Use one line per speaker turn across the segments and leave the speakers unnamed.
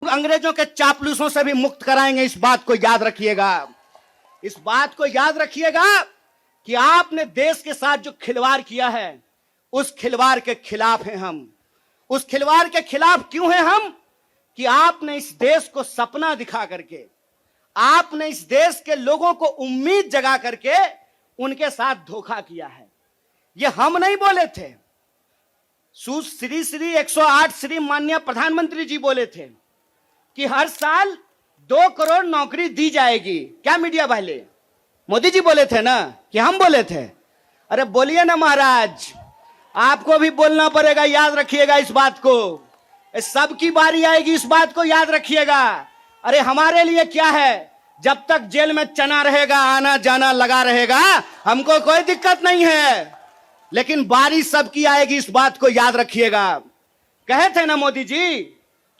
अंग्रेजों के चापलूसों से भी मुक्त कराएंगे। इस बात को याद रखिएगा, इस बात को याद रखिएगा कि आपने देश के साथ जो खिलवाड़ किया है उस खिलवाड़ के खिलाफ हैं हम। उस खिलवाड़ के खिलाफ क्यों हैं हम? कि आपने इस देश को सपना दिखा करके, आपने इस देश के लोगों को उम्मीद जगा करके उनके साथ धोखा किया है। ये हम नहीं बोले थे, श्री 108 श्री माननीय प्रधानमंत्री जी बोले थे कि हर साल 2 करोड़ नौकरी दी जाएगी। क्या मीडिया वाले? मोदी जी बोले थे ना कि हम बोले थे? अरे बोलिए ना महाराज, आपको भी बोलना पड़ेगा, याद रखिएगा इस बात को। सबकी बारी आएगी, इस बात को याद रखिएगा। अरे हमारे लिए क्या है, जब तक जेल में चना रहेगा, आना जाना लगा रहेगा, हमको कोई दिक्कत नहीं है, लेकिन बारी सबकी आएगी, इस बात को याद रखिएगा। कहे थे ना मोदी जी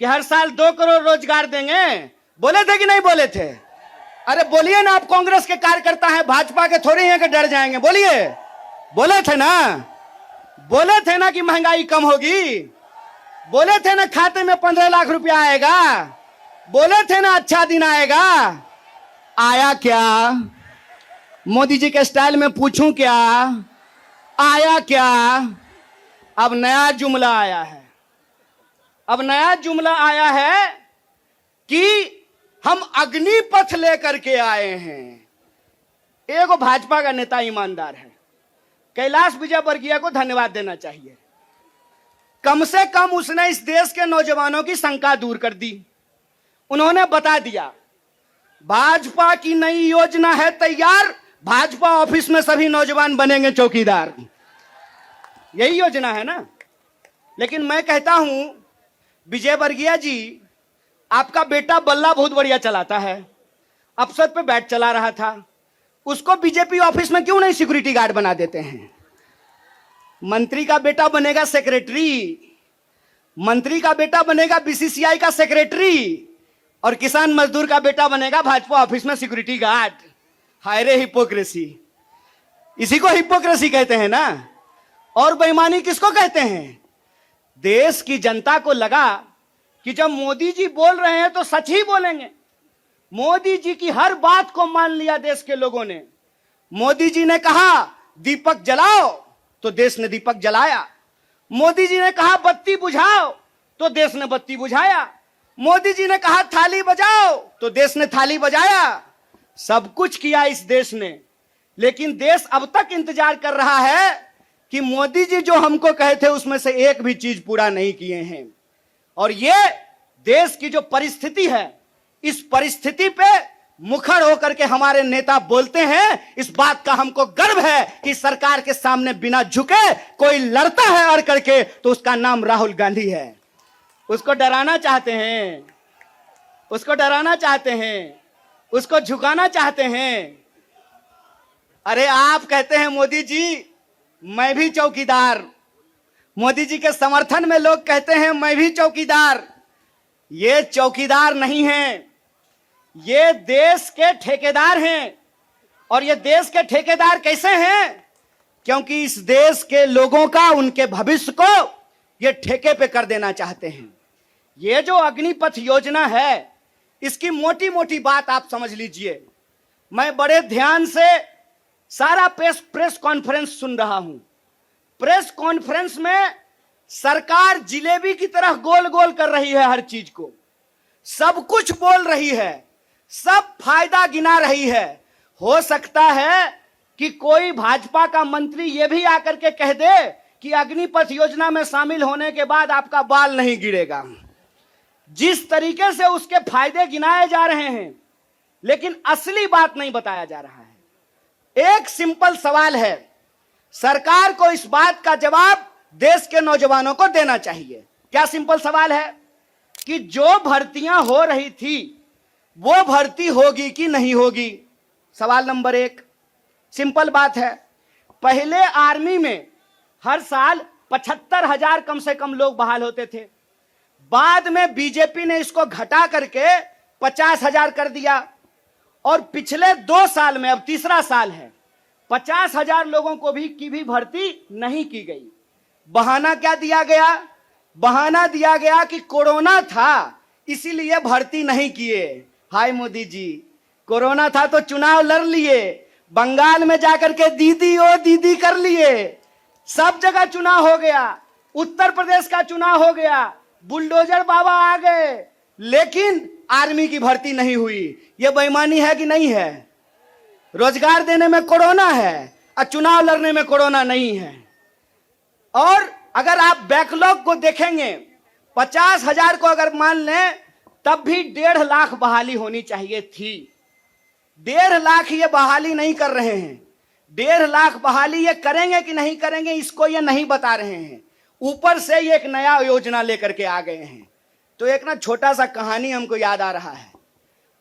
कि हर साल 2 करोड़ रोजगार देंगे, बोले थे कि नहीं बोले थे? अरे बोलिए ना, आप कांग्रेस के कार्यकर्ता हैं, भाजपा के थोड़ी हैं कि डर जाएंगे, बोलिए। बोले थे ना, बोले थे ना कि महंगाई कम होगी, बोले थे ना खाते में 15 लाख रुपया आएगा, बोले थे ना अच्छा दिन आएगा। आया क्या? मोदी जी के स्टाइल में पूछूं क्या, आया क्या? अब नया जुमला आया है, अब नया जुमला आया है कि हम अग्निपथ लेकर के आए हैं। एक भाजपा का नेता ईमानदार है, कैलाश विजयवर्गीय को धन्यवाद देना चाहिए। कम से कम उसने इस देश के नौजवानों की शंका दूर कर दी। उन्होंने बता दिया भाजपा की नई योजना है तैयार, भाजपा ऑफिस में सभी नौजवान बनेंगे चौकीदार। यही योजना है ना। लेकिन मैं कहता हूं विजयवर्गीय जी, आपका बेटा बल्ला बहुत बढ़िया चलाता है, अफसर पे बैठ चला रहा था, उसको बीजेपी ऑफिस में क्यों नहीं सिक्योरिटी गार्ड बना देते हैं? मंत्री का बेटा बनेगा सेक्रेटरी, मंत्री का बेटा बनेगा बीसीसीआई का सेक्रेटरी, और किसान मजदूर का बेटा बनेगा भाजपा ऑफिस में सिक्योरिटी गार्ड। हाय रे हिपोक्रेसी, इसी को हिपोक्रेसी कहते हैं ना। और बेईमानी किसको कहते हैं? देश की जनता को लगा कि जब मोदी जी बोल रहे हैं तो सच ही बोलेंगे। मोदी जी की हर बात को मान लिया देश के लोगों ने। मोदी जी ने कहा दीपक जलाओ तो देश ने दीपक जलाया, मोदी जी ने कहा बत्ती बुझाओ तो देश ने बत्ती बुझाया, मोदी जी ने कहा थाली बजाओ तो देश ने थाली बजाया। सब कुछ किया इस देश ने, लेकिन देश अब तक इंतजार कर रहा है कि मोदी जी जो हमको कहे थे उसमें से एक भी चीज पूरा नहीं किए हैं। और ये देश की जो परिस्थिति है, इस परिस्थिति पे मुखर होकर के हमारे नेता बोलते हैं। इस बात का हमको गर्व है कि सरकार के सामने बिना झुके कोई लड़ता है अड़ करके, तो उसका नाम राहुल गांधी है। उसको डराना चाहते हैं, उसको डराना चाहते हैं, उसको झुकाना चाहते हैं। अरे आप कहते हैं मोदी जी मैं भी चौकीदार, मोदी जी के समर्थन में लोग कहते हैं मैं भी चौकीदार। ये चौकीदार नहीं है, ये देश के ठेकेदार हैं। और ये देश के ठेकेदार कैसे हैं? क्योंकि इस देश के लोगों का, उनके भविष्य को ये ठेके पे कर देना चाहते हैं। ये जो अग्निपथ योजना है, इसकी मोटी मोटी बात आप समझ लीजिए। मैं बड़े ध्यान से सारा प्रेस कॉन्फ्रेंस सुन रहा हूं। प्रेस कॉन्फ्रेंस में सरकार जिलेबी की तरह गोल गोल कर रही है, हर चीज को सब कुछ बोल रही है, सब फायदा गिना रही है। हो सकता है कि कोई भाजपा का मंत्री यह भी आकर के कह दे कि अग्निपथ योजना में शामिल होने के बाद आपका बाल नहीं गिरेगा। जिस तरीके से उसके फायदे गिनाए जा रहे हैं, लेकिन असली बात नहीं बताया जा रहा है। एक सिंपल सवाल है, सरकार को इस बात का जवाब देश के नौजवानों को देना चाहिए। क्या सिंपल सवाल है कि जो भर्तियां हो रही थी वो भर्ती होगी कि नहीं होगी? सवाल नंबर 1। सिंपल बात है, पहले आर्मी में हर साल 75,000 कम से कम लोग बहाल होते थे। बाद में बीजेपी ने इसको घटा करके 50,000 कर दिया, और पिछले 2 साल में, अब तीसरा साल है, 50,000 लोगों को भी भर्ती नहीं की गई। बहाना क्या दिया गया? बहाना दिया गया कि कोरोना था, इसीलिए भर्ती नहीं किए। हाय मोदी जी, कोरोना था तो चुनाव लड़ लिए, बंगाल में जाकर के दीदी ओ दीदी कर लिए, सब जगह चुनाव हो गया, उत्तर प्रदेश का चुनाव हो गया, बुलडोजर बाबा आ गए, लेकिन आर्मी की भर्ती नहीं हुई। यह बेईमानी है कि नहीं है? रोजगार देने में कोरोना है और चुनाव लड़ने में कोरोना नहीं है। और अगर आप बैकलॉग को देखेंगे, 50,000 को अगर मान लें, तब भी 1.5 लाख बहाली होनी चाहिए थी। 1.5 लाख ये बहाली नहीं कर रहे हैं। 1.5 लाख बहाली ये करेंगे कि नहीं करेंगे, इसको ये नहीं बता रहे हैं। ऊपर से ये एक नया योजना लेकर के आ गए हैं। तो एक ना छोटा सा कहानी हमको याद आ रहा है।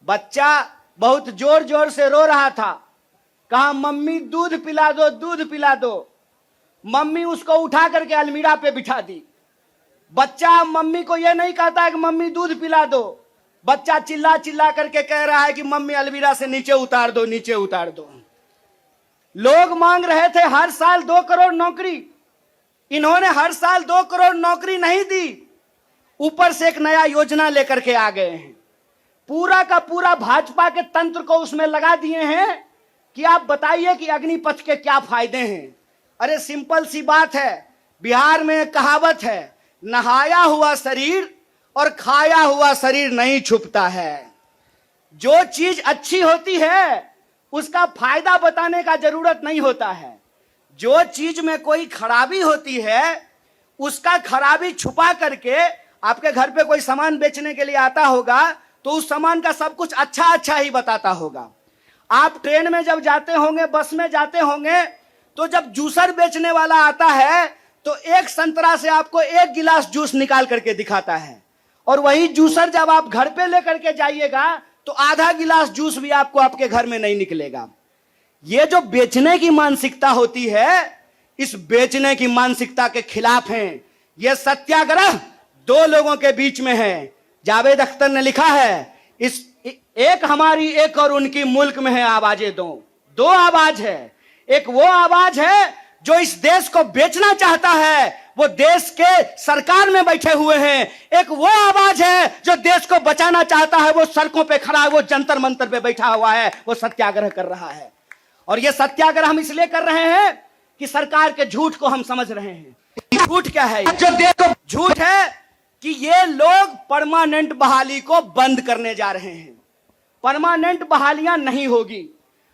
बच्चा बहुत जोर जोर से रो रहा था, कहा मम्मी दूध पिला दो, दूध पिला दो। मम्मी उसको उठा करके अलमीरा पे बिठा दी। बच्चा मम्मी को यह नहीं कहता है कि मम्मी दूध पिला दो, बच्चा चिल्ला चिल्ला करके कह रहा है कि मम्मी अलमीरा से नीचे उतार दो, नीचे उतार दो। लोग मांग रहे थे हर साल 2 करोड़ नौकरी, इन्होंने हर साल 2 करोड़ नौकरी नहीं दी, ऊपर से एक नया योजना लेकर के आ गए हैं। पूरा का पूरा भाजपा के तंत्र को उसमें लगा दिए हैं कि आप बताइए कि अग्निपथ के क्या फायदे हैं। अरे सिंपल सी बात है, बिहार में कहावत है, नहाया हुआ शरीर और खाया हुआ शरीर नहीं छुपता है। जो चीज अच्छी होती है उसका फायदा बताने का जरूरत नहीं होता है। जो चीज में कोई खराबी होती है उसका खराबी छुपा करके, आपके घर पे कोई सामान बेचने के लिए आता होगा तो उस सामान का सब कुछ अच्छा अच्छा ही बताता होगा। आप ट्रेन में जब जाते होंगे, बस में जाते होंगे, तो जब जूसर बेचने वाला आता है तो एक संतरा से आपको 1 गिलास जूस निकाल करके दिखाता है, और वही जूसर जब आप घर पे लेकर के जाइएगा तो आधा गिलास जूस भी आपको आपके घर में नहीं निकलेगा। ये जो बेचने की मानसिकता होती है, इस बेचने की मानसिकता के खिलाफ हैं। यह सत्याग्रह 2 लोगों के बीच में है। जावेद अख्तर ने लिखा है, इस एक हमारी एक और उनकी मुल्क में है आवाजें दो आवाज है। एक वो आवाज है जो इस देश को बेचना चाहता है, वो देश के सरकार में बैठे हुए हैं। एक वो आवाज है जो देश को बचाना चाहता है, वो सड़कों पे खड़ा है, वो जंतर मंतर पे बैठा हुआ है, वो सत्याग्रह कर रहा है। और ये सत्याग्रह हम इसलिए कर रहे हैं कि सरकार के झूठ को हम समझ रहे हैं। झूठ क्या है? जो देश को झूठ है कि ये लोग परमानेंट बहाली को बंद करने जा रहे हैं। परमानेंट बहालियां नहीं होगी।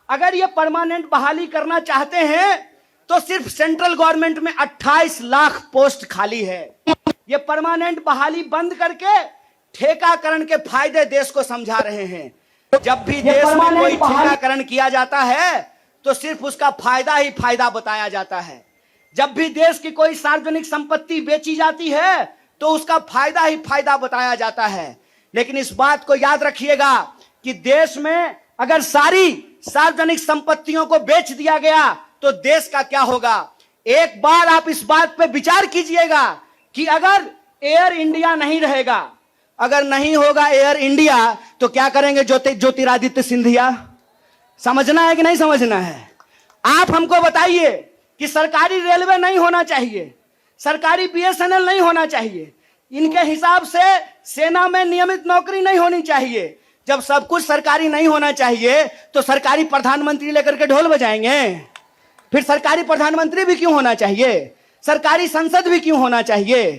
अगर ये परमानेंट बहाली करना चाहते हैं तो सिर्फ सेंट्रल गवर्नमेंट में 28 लाख पोस्ट खाली है। ये परमानेंट बहाली बंद करके ठेकाकरण के फायदे देश को समझा रहे हैं। जब भी देश में कोई ठेकाकरण किया जाता है तो सिर्फ उसका फायदा ही फायदा बताया जाता है। जब भी देश की कोई सार्वजनिक संपत्ति बेची जाती है तो उसका फायदा ही फायदा बताया जाता है। लेकिन इस बात को याद रखिएगा कि देश में अगर सारी सार्वजनिक संपत्तियों को बेच दिया गया तो देश का क्या होगा। एक बार आप इस बात पे विचार कीजिएगा कि अगर एयर इंडिया नहीं रहेगा, अगर नहीं होगा एयर इंडिया, तो क्या करेंगे ज्योतिरादित्य सिंधिया? समझना है कि नहीं समझना है? आप हमको बताइए कि सरकारी रेलवे नहीं होना चाहिए, सरकारी बीएसएनएल नहीं होना चाहिए, इनके हिसाब से सेना में नियमित नौकरी नहीं होनी चाहिए। जब सब कुछ सरकारी नहीं होना चाहिए तो सरकारी प्रधानमंत्री लेकर के ढोल बजाएंगे? फिर सरकारी प्रधानमंत्री भी क्यों होना चाहिए? सरकारी संसद भी क्यों होना चाहिए?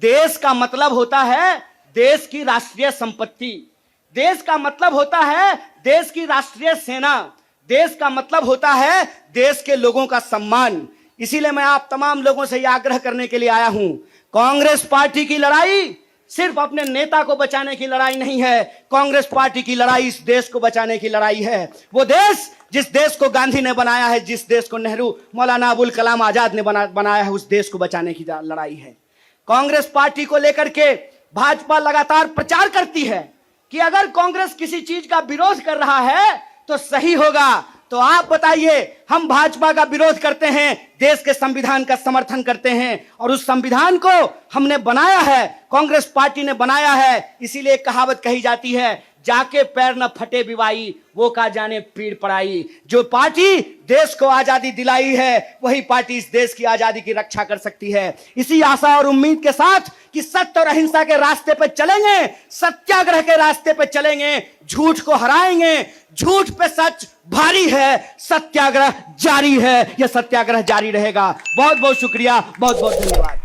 देश का मतलब होता है देश की राष्ट्रीय संपत्ति, देश का मतलब होता है देश की राष्ट्रीय सेना, देश का मतलब होता है देश के लोगों का सम्मान। इसीलिए मैं आप तमाम लोगों से यह आग्रह करने के लिए आया हूं, कांग्रेस पार्टी की लड़ाई सिर्फ अपने नेता को बचाने की लड़ाई नहीं है। कांग्रेस पार्टी की लड़ाई इस देश को बचाने की लड़ाई है। वो देश जिस देश को गांधी ने बनाया है, जिस देश को नेहरू, मौलाना अबुल कलाम आजाद ने बनाया है, उस देश को बचाने की लड़ाई है। कांग्रेस पार्टी को लेकर के भाजपा लगातार प्रचार करती है कि अगर कांग्रेस किसी चीज का विरोध कर रहा है तो सही होगा। तो आप बताइए, हम भाजपा का विरोध करते हैं, देश के संविधान का समर्थन करते हैं, और उस संविधान को हमने बनाया है, कांग्रेस पार्टी ने बनाया है। इसीलिए एक कहावत कही जाती है, जाके पैर न फटे बिवाई, वो का जाने पीड़ पड़ाई। जो पार्टी देश को आजादी दिलाई है, वही पार्टी इस देश की आजादी की रक्षा कर सकती है। इसी आशा और उम्मीद के साथ कि सत्य और अहिंसा के रास्ते पे चलेंगे, सत्याग्रह के रास्ते पे चलेंगे, झूठ को हराएंगे। झूठ पे सच भारी है, सत्याग्रह जारी है, यह सत्याग्रह जारी रहेगा। बहुत बहुत शुक्रिया, बहुत बहुत धन्यवाद।